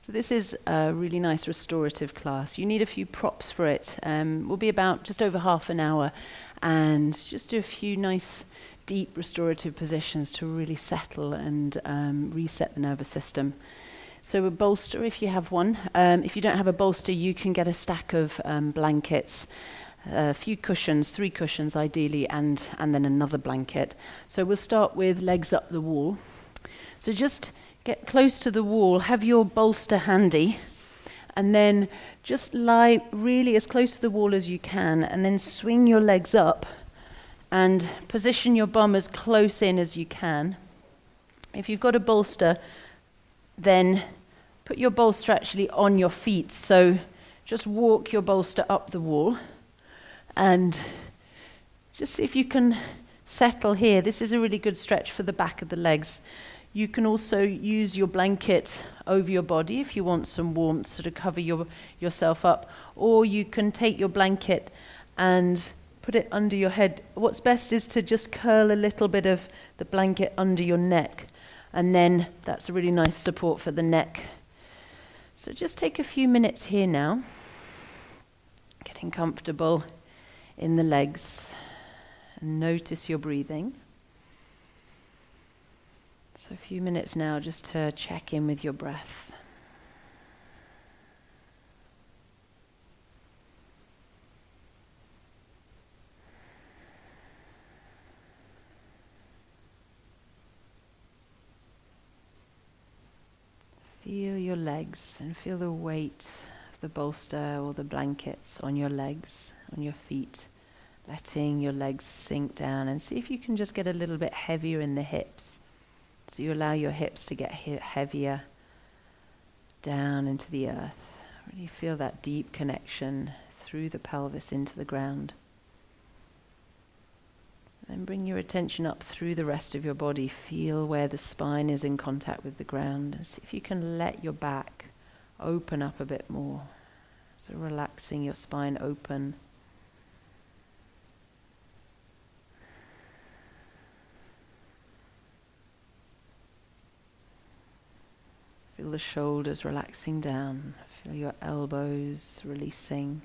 So this is a really nice restorative class. You need a few props for it. We'll be about just over half an hour and just do a few nice deep restorative positions to really settle and reset the nervous system. So a bolster, if you have one. If you don't have a bolster, you can get a stack of blankets, a few cushions, 3 cushions ideally, and then another blanket. So we'll start with legs up the wall. So just get close to the wall, have your bolster handy, and then just lie really as close to the wall as you can, and then swing your legs up and position your bum as close in as you can. If you've got a bolster, then put your bolster actually on your feet. So just walk your bolster up the wall and just see if you can settle here. This is a really good stretch for the back of the legs. You can also use your blanket over your body if you want some warmth, sort of cover yourself up, or you can take your blanket and put it under your head. What's best is to just curl a little bit of the blanket under your neck, and then that's a really nice support for the neck. So just take a few minutes here now, getting comfortable in the legs, and notice your breathing. So a few minutes now just to check in with your breath. Feel your legs and feel the weight of the bolster or the blankets on your legs, on your feet, letting your legs sink down, and see if you can just get a little bit heavier in the hips. So you allow your hips to get heavier down into the earth. Really feel that deep connection through the pelvis into the ground. Then bring your attention up through the rest of your body. Feel where the spine is in contact with the ground. And see if you can let your back open up a bit more. So relaxing your spine open. Feel the shoulders relaxing down. Feel your elbows releasing.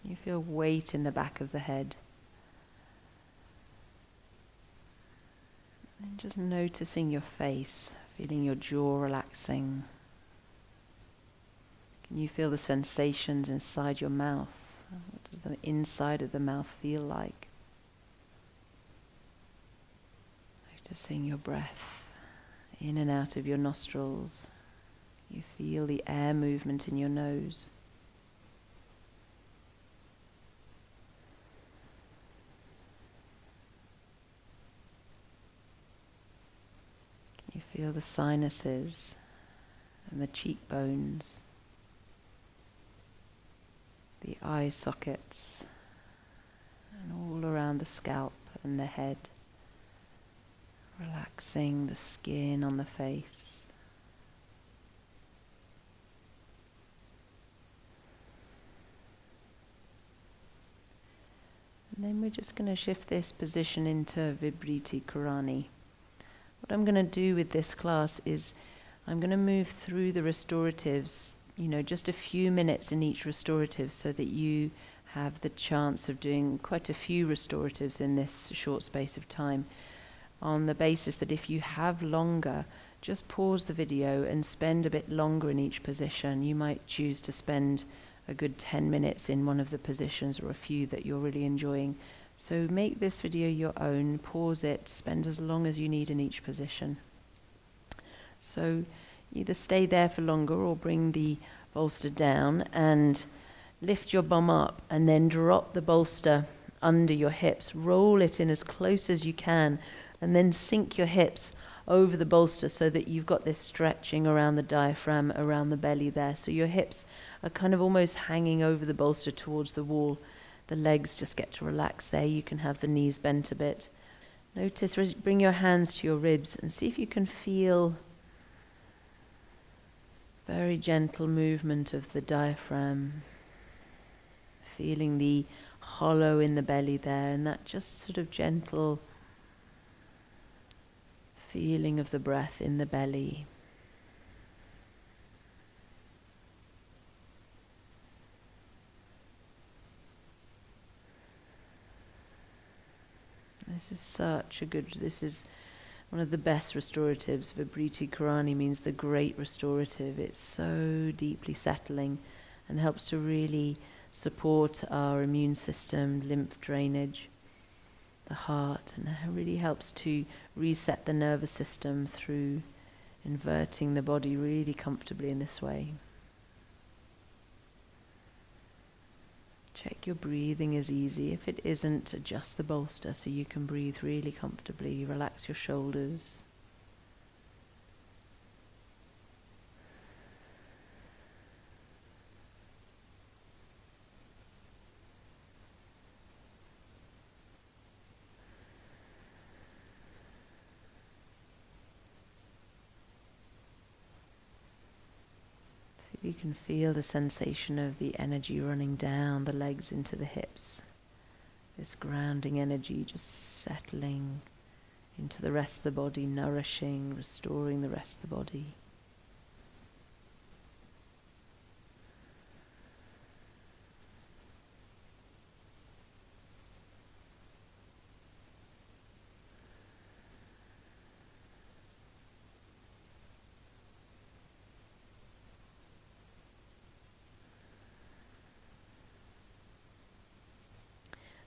Can you feel weight in the back of the head? And just noticing your face, feeling your jaw relaxing. Can you feel the sensations inside your mouth? What does the inside of the mouth feel like? Noticing your breath in and out of your nostrils. You feel the air movement in your nose. You feel the sinuses and the cheekbones, the eye sockets, and all around the scalp and the head, relaxing the skin on the face. And then we're just going to shift this position into Vibriti Karani. What I'm going to do with this class is I'm going to move through the restoratives, just a few minutes in each restorative so that you have the chance of doing quite a few restoratives in this short space of time, on the basis that if you have longer, just pause the video and spend a bit longer in each position. You might choose to spend a good 10 minutes in one of the positions or a few that you're really enjoying. So make this video your own, pause it, spend as long as you need in each position. So either stay there for longer or bring the bolster down and lift your bum up and then drop the bolster under your hips. Roll it in as close as you can and then sink your hips over the bolster so that you've got this stretching around the diaphragm, around the belly there. So your hips are kind of almost hanging over the bolster towards the wall. The legs just get to relax there. You can have the knees bent a bit. Notice, bring your hands to your ribs and see if you can feel very gentle movement of the diaphragm. Feeling the hollow in the belly there, and that just sort of gentle feeling of the breath in the belly. This is one of the best restoratives. Vibriti Karani means the great restorative. It's so deeply settling and helps to really support our immune system, lymph drainage, the heart, and it really helps to reset the nervous system through inverting the body really comfortably in this way. Check your breathing is easy. If it isn't, adjust the bolster so you can breathe really comfortably. Relax your shoulders. You can feel the sensation of the energy running down the legs into the hips. This grounding energy just settling into the rest of the body, nourishing, restoring the rest of the body.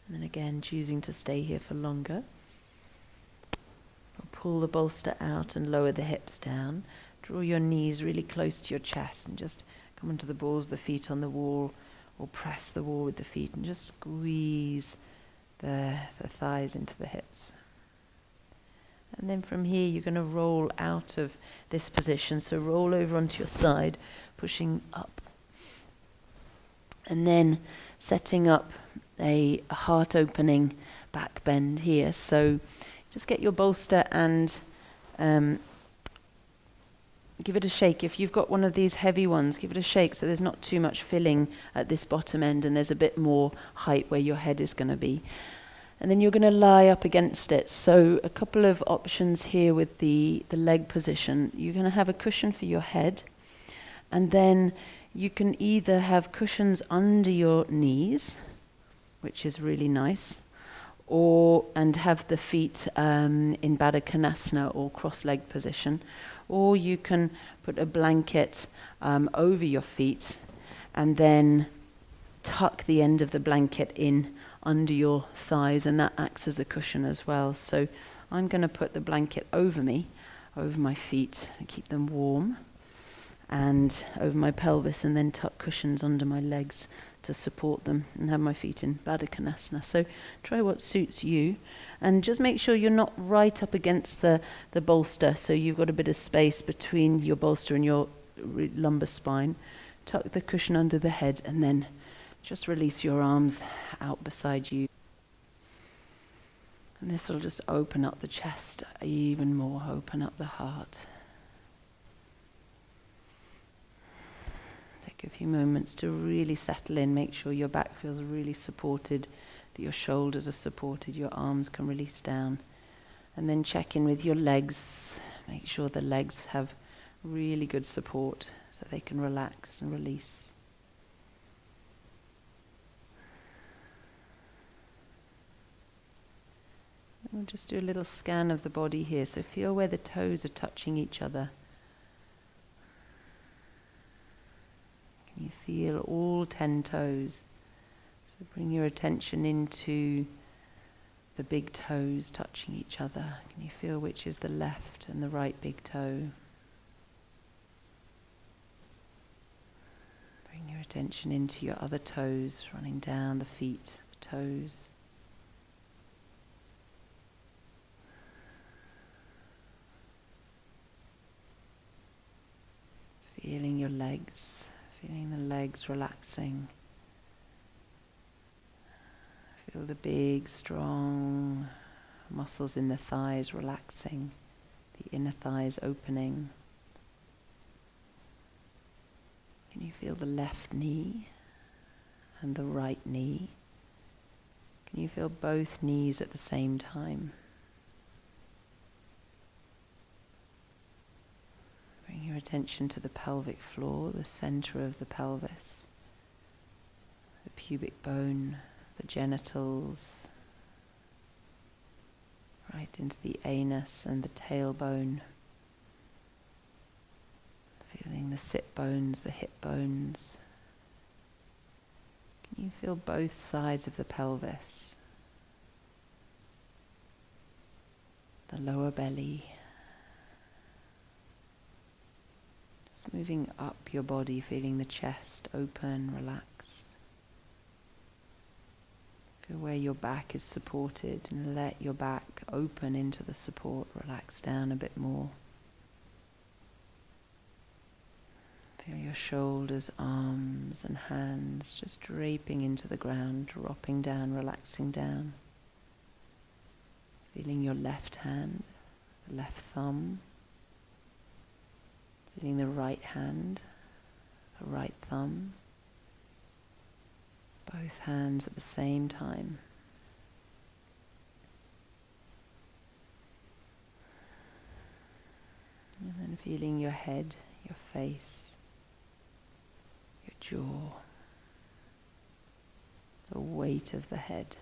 And then again, choosing to stay here for longer. Pull the bolster out and lower the hips down. Draw your knees really close to your chest and just come onto the balls of the feet on the wall, or press the wall with the feet and just squeeze the thighs into the hips. And then from here you're going to roll out of this position. So roll over onto your side, pushing up. And then setting up a heart opening back bend here. So just get your bolster and give it a shake. If you've got one of these heavy ones, give it a shake so there's not too much filling at this bottom end and there's a bit more height where your head is going to be. And then you're going to lie up against it. So a couple of options here with the leg position. You're going to have a cushion for your head, and then you can either have cushions under your knees, which is really nice, and have the feet in Baddha Konasana or cross-leg position, or you can put a blanket over your feet and then tuck the end of the blanket in under your thighs, and that acts as a cushion as well. So I'm going to put the blanket over me, over my feet, and keep them warm, and over my pelvis, and then tuck cushions under my legs to support them, and have my feet in Baddha Konasana. So try what suits you, and just make sure you're not right up against the bolster, so you've got a bit of space between your bolster and your lumbar spine. Tuck the cushion under the head, and then just release your arms out beside you. And this will just open up the chest even more, open up the heart. Take a few moments to really settle in. Make sure your back feels really supported, that your shoulders are supported, your arms can release down. And then check in with your legs. Make sure the legs have really good support so they can relax and release. We'll just do a little scan of the body here. So feel where the toes are touching each other. Can you feel all 10 toes? So bring your attention into the big toes touching each other. Can you feel which is the left and the right big toe? Bring your attention into your other toes, running down the feet, the toes. Feeling your legs, feeling the legs relaxing. Feel the big, strong muscles in the thighs relaxing, the inner thighs opening. Can you feel the left knee and the right knee? Can you feel both knees at the same time? attention to the pelvic floor, the center of the pelvis, the pubic bone, the genitals, right into the anus and the tailbone. Feeling the sit bones, the hip bones. Can you feel both sides of the pelvis? The lower belly. Just moving up your body, feeling the chest open, relaxed. Feel where your back is supported and let your back open into the support, relax down a bit more. Feel your shoulders, arms and hands just draping into the ground, dropping down, relaxing down. Feeling your left hand, the left thumb. Feeling the right hand, the right thumb. Both hands at the same time. And then feeling your head, your face, your jaw, the weight of the head.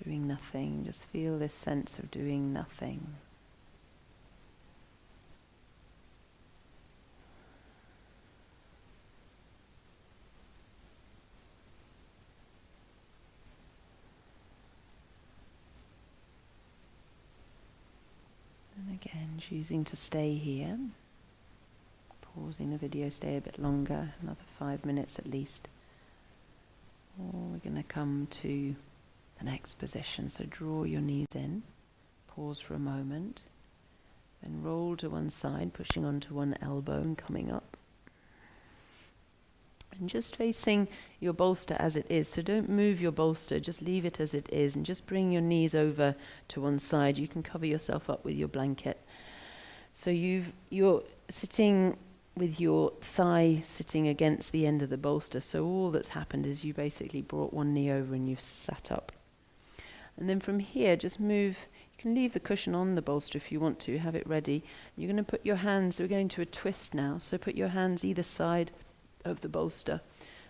Doing nothing, just feel this sense of doing nothing. And again, choosing to stay here. Pausing the video, stay a bit longer, another 5 minutes at least. Or we're going to come to the next position. So draw your knees in, pause for a moment, then roll to one side, pushing onto one elbow and coming up. And just facing your bolster as it is. So don't move your bolster, just leave it as it is and just bring your knees over to one side. You can cover yourself up with your blanket. So you're sitting with your thigh sitting against the end of the bolster. So all that's happened is you basically brought one knee over and you've sat up. And then from here, just move. You can leave the cushion on the bolster if you want to, have it ready. You're going to put your hands, we're going to a twist now, so put your hands either side of the bolster.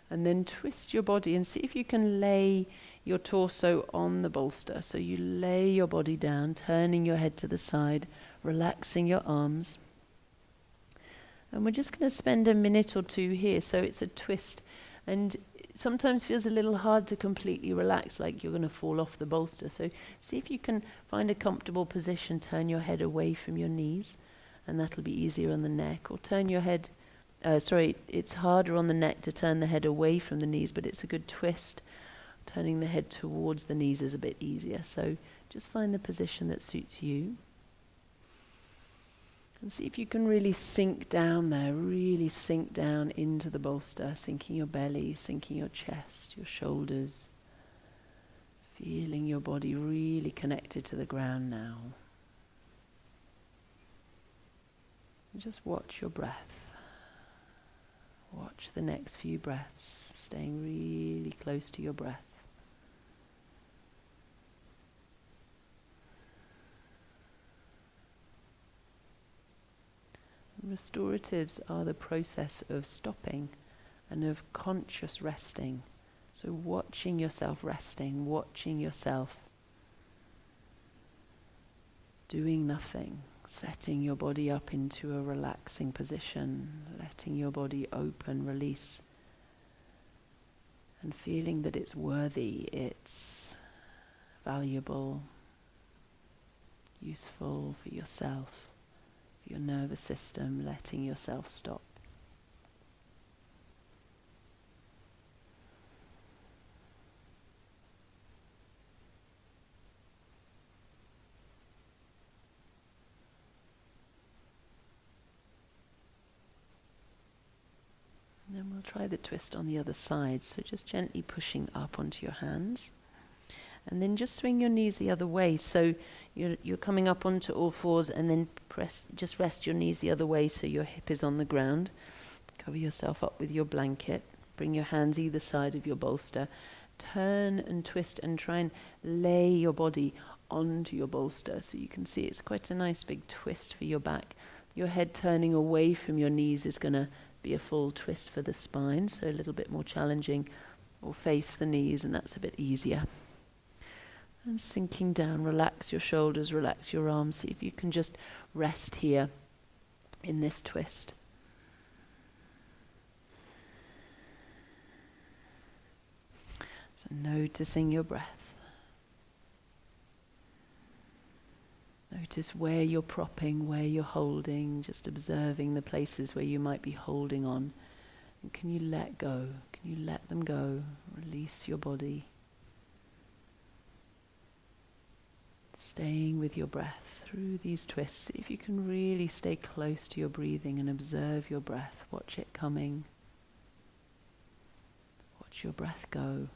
And then twist your body and see if you can lay your torso on the bolster. So you lay your body down, turning your head to the side, relaxing your arms. And we're just going to spend a minute or two here. So it's a twist. And sometimes feels a little hard to completely relax, like you're going to fall off the bolster. So see if you can find a comfortable position, turn your head away from your knees, and that'll be easier on the neck. Or turn your head, it's harder on the neck to turn the head away from the knees, but it's a good twist. Turning the head towards the knees is a bit easier. So just find the position that suits you. And see if you can really sink down there, really sink down into the bolster, sinking your belly, sinking your chest, your shoulders, feeling your body really connected to the ground now. And just watch your breath. Watch the next few breaths, staying really close to your breath. Restoratives are the process of stopping and of conscious resting. So watching yourself resting, watching yourself doing nothing, setting your body up into a relaxing position, letting your body open, release, and feeling that it's worthy, it's valuable, useful for yourself. Your nervous system, letting yourself stop. And then we'll try the twist on the other side. So just gently pushing up onto your hands. And then just swing your knees the other way. So you're coming up onto all fours and then just rest your knees the other way so your hip is on the ground. Cover yourself up with your blanket. Bring your hands either side of your bolster. Turn and twist and try and lay your body onto your bolster. So you can see it's quite a nice big twist for your back. Your head turning away from your knees is going to be a full twist for the spine, so a little bit more challenging. Or face the knees, and that's a bit easier. And sinking down, relax your shoulders, relax your arms. See if you can just rest here in this twist. So noticing your breath. Notice where you're propping, where you're holding, just observing the places where you might be holding on. And can you let go? Can you let them go? Release your body. Staying with your breath through these twists. See if you can really stay close to your breathing and observe your breath. Watch it coming. Watch your breath go.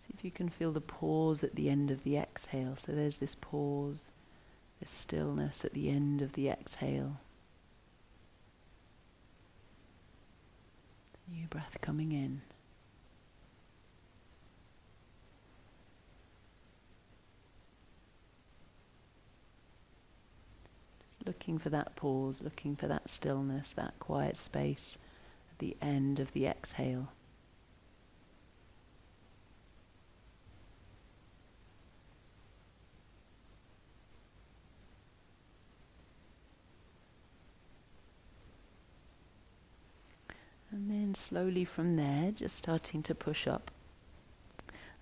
See if you can feel the pause at the end of the exhale. So there's this pause, this stillness at the end of the exhale. New breath coming in. Just looking for that pause, looking for that stillness, that quiet space at the end of the exhale. And then slowly from there, just starting to push up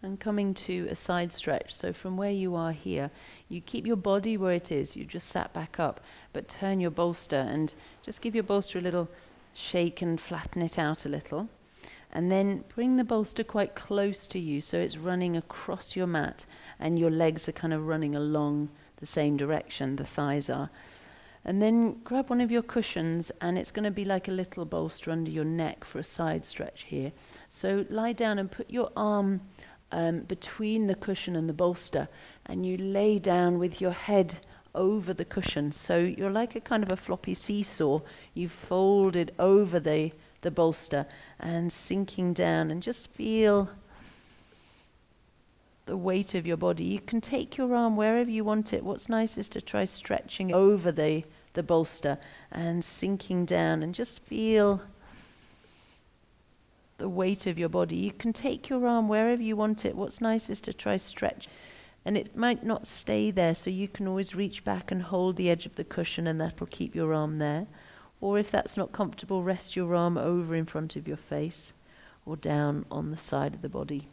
and coming to a side stretch. So from where you are here, you keep your body where it is. You just sat back up, but turn your bolster and just give your bolster a little shake and flatten it out a little. And then bring the bolster quite close to you so it's running across your mat and your legs are kind of running along the same direction, the thighs are. And then grab one of your cushions, and it's going to be like a little bolster under your neck for a side stretch here. So lie down and put your arm between the cushion and the bolster, and you lay down with your head over the cushion. So you're like a kind of a floppy seesaw. You've folded over the bolster and sinking down, and just feel the weight of your body. You can take your arm wherever you want it. What's nice is to try stretching over the bolster and sinking down, and just feel the weight of your body. You can take your arm wherever you want it. What's nice is to try stretch, and it might not stay there, so you can always reach back and hold the edge of the cushion, and that'll keep your arm there. Or if that's not comfortable, rest your arm over in front of your face or down on the side of the body.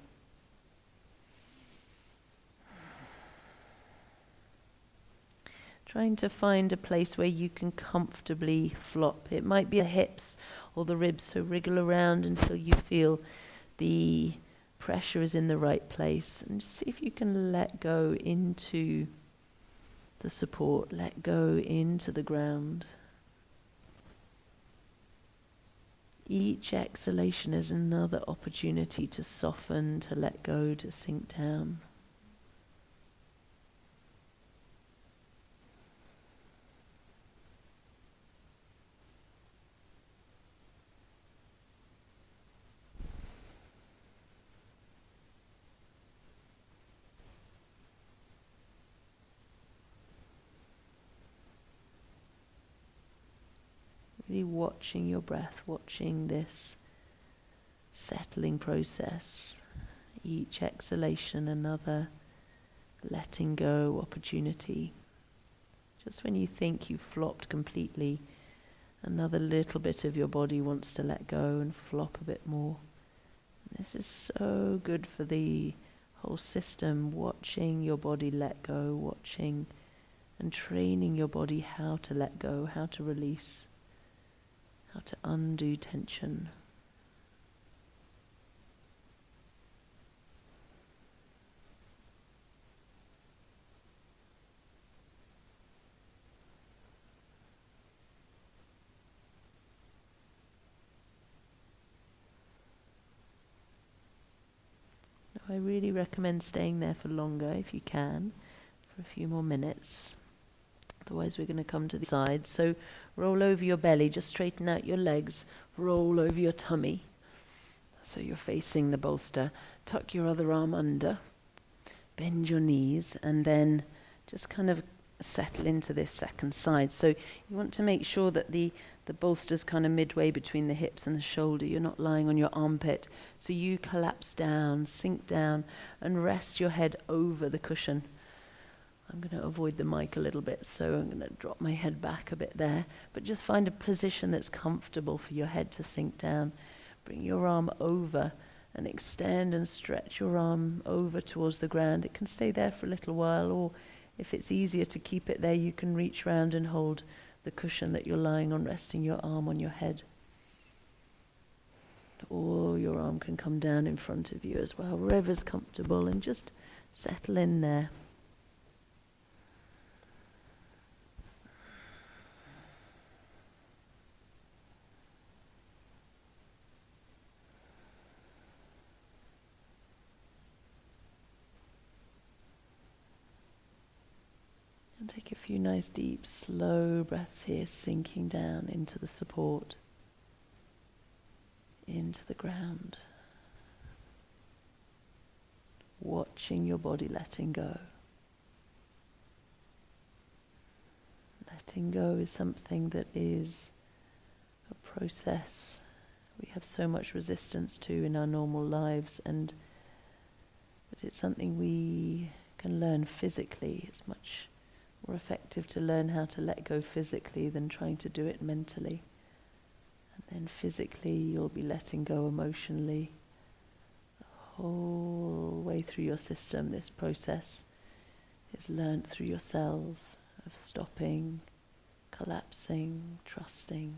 Trying to find a place where you can comfortably flop. It might be the hips or the ribs, so wriggle around until you feel the pressure is in the right place. And just see if you can let go into the support, let go into the ground. Each exhalation is another opportunity to soften, to let go, to sink down. Really watching your breath, watching this settling process. Each exhalation, another letting go opportunity. Just when you think you've flopped completely, another little bit of your body wants to let go and flop a bit more. This is so good for the whole system, watching your body let go, watching and training your body how to let go, how to release, how to undo tension. I really recommend staying there for longer if you can, for a few more minutes. Otherwise we're going to come to the side. So roll over your belly, just straighten out your legs, roll over your tummy. So you're facing the bolster. Tuck your other arm under, bend your knees, and then just kind of settle into this second side. So you want to make sure that the bolster's kind of midway between the hips and the shoulder. You're not lying on your armpit. So you collapse down, sink down, and rest your head over the cushion. I'm going to avoid the mic a little bit, so I'm going to drop my head back a bit there. But just find a position that's comfortable for your head to sink down. Bring your arm over and extend and stretch your arm over towards the ground. It can stay there for a little while, or if it's easier to keep it there, you can reach round and hold the cushion that you're lying on, resting your arm on your head. Or your arm can come down in front of you as well, wherever's comfortable, and just settle in there. And take a few nice deep, slow breaths here, sinking down into the support, into the ground. Watching your body letting go. Letting go is something that is a process we have so much resistance to in our normal lives, but it's something we can learn physically. It's much more effective to learn how to let go physically than trying to do it mentally. And then physically you'll be letting go emotionally. The whole way through your system, this process is learnt through your cells of stopping, collapsing, trusting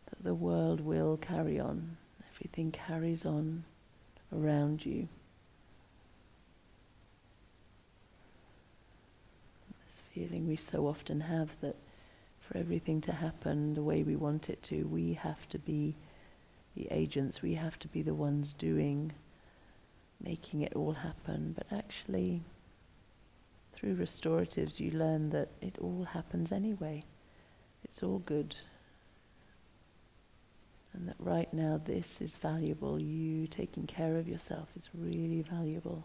that the world will carry on. Everything carries on around you. Feeling we so often have that for everything to happen the way we want it to, we have to be the agents, we have to be the ones doing, making it all happen. But actually, through restoratives, you learn that it all happens anyway. It's all good. And that right now this is valuable. You taking care of yourself is really valuable.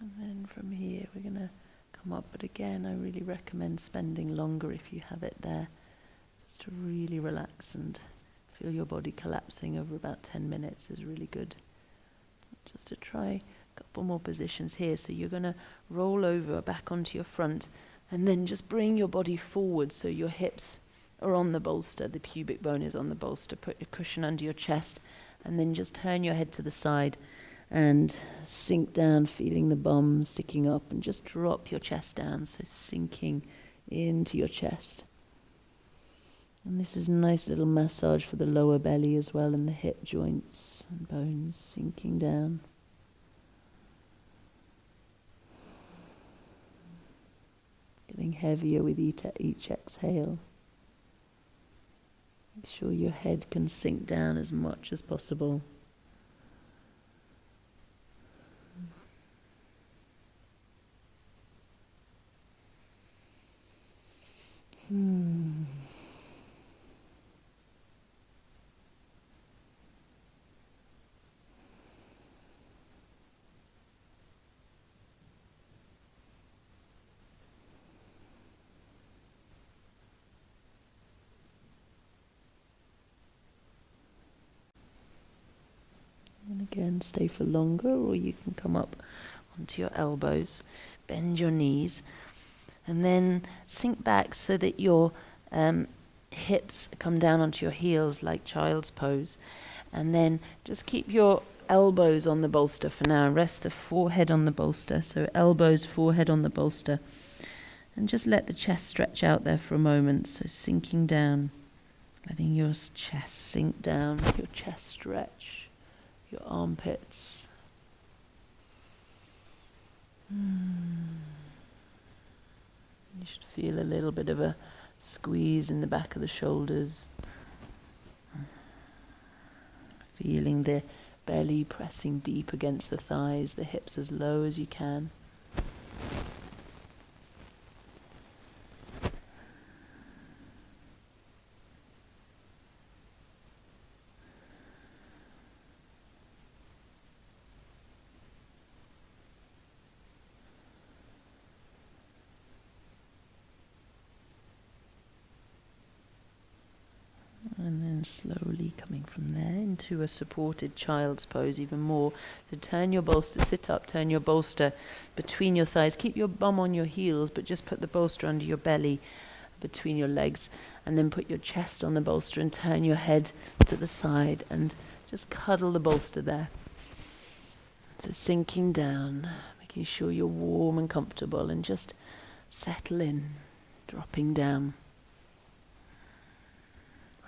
And then from here we're going to come up, but again I really recommend spending longer if you have it there, just to really relax and feel your body collapsing over about 10 minutes is really good. Just to try a couple more positions here. So you're going to roll over back onto your front and then just bring your body forward so your hips are on the bolster, the pubic bone is on the bolster. Put your cushion under your chest and then just turn your head to the side and sink down, feeling the bum sticking up, and just drop your chest down, so sinking into your chest. And this is a nice little massage for the lower belly as well, and the hip joints and bones sinking down. Getting heavier with each exhale. Make sure your head can sink down as much as possible. And again, stay for longer, or you can come up onto your elbows, bend your knees, and then sink back so that your hips come down onto your heels like child's pose. And then just keep your elbows on the bolster for now. Rest the forehead on the bolster. So elbows, forehead on the bolster. And just let the chest stretch out there for a moment. So sinking down, letting your chest sink down, your chest stretch, your armpits. You should feel a little bit of a squeeze in the back of the shoulders. Feeling the belly pressing deep against the thighs, the hips as low as you can. And then slowly coming from there into a supported child's pose even more. So turn your bolster, sit up, turn your bolster between your thighs. Keep your bum on your heels, but just put the bolster under your belly between your legs. And then put your chest on the bolster and turn your head to the side and just cuddle the bolster there. So sinking down, making sure you're warm and comfortable, and just settle in, dropping down.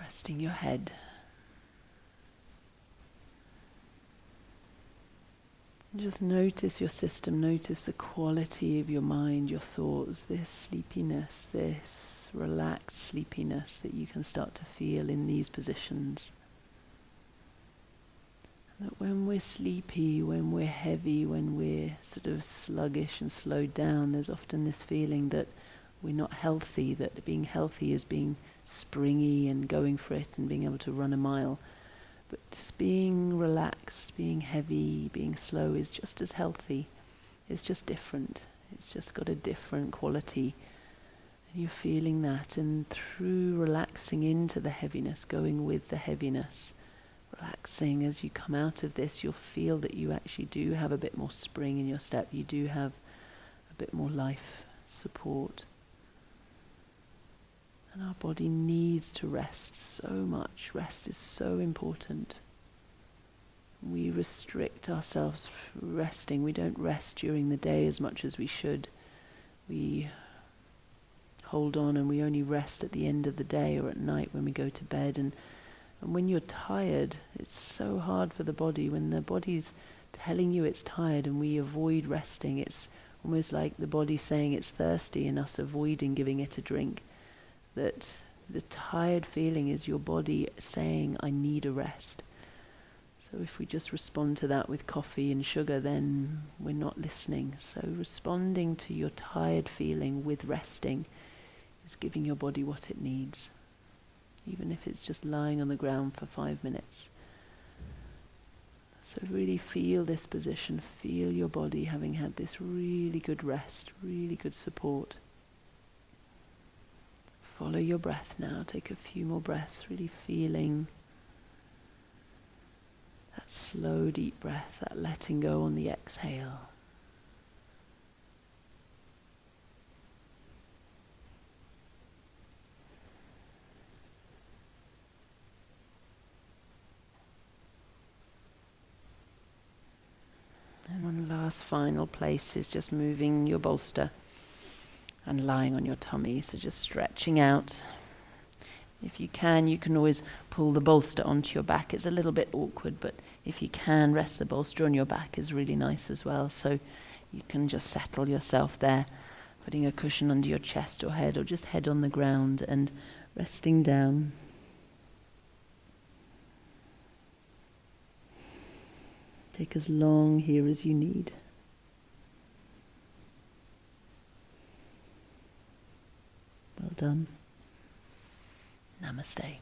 Resting your head. Just notice your system, notice the quality of your mind, your thoughts, this sleepiness, this relaxed sleepiness that you can start to feel in these positions. And that when we're sleepy, when we're heavy, when we're sort of sluggish and slowed down, there's often this feeling that we're not healthy, that being healthy is being springy and going for it and being able to run a mile. But just being relaxed, being heavy, being slow is just as healthy. It's just different. It's just got a different quality. And you're feeling that, and through relaxing into the heaviness, going with the heaviness, relaxing as you come out of this, you'll feel that you actually do have a bit more spring in your step. You do have a bit more life support. And our body needs to rest so much. Rest is so important. We restrict ourselves from resting. We don't rest during the day as much as we should. We hold on and we only rest at the end of the day or at night when we go to bed. And when you're tired, it's so hard for the body. When the body's telling you it's tired and we avoid resting, it's almost like the body saying it's thirsty and us avoiding giving it a drink. That the tired feeling is your body saying, I need a rest. So if we just respond to that with coffee and sugar, then we're not listening. So responding to your tired feeling with resting is giving your body what it needs, even if it's just lying on the ground for 5 minutes. So really feel this position, feel your body having had this really good rest, really good support. Follow your breath now. Take a few more breaths, really feeling that slow, deep breath, that letting go on the exhale. And one last final place is just moving your bolster and lying on your tummy, so just stretching out. If you can always pull the bolster onto your back. It's a little bit awkward, but if you can, rest the bolster on your back is really nice as well. So you can just settle yourself there, putting a cushion under your chest or head, or just head on the ground and resting down. Take as long here as you need. Well done. Namaste.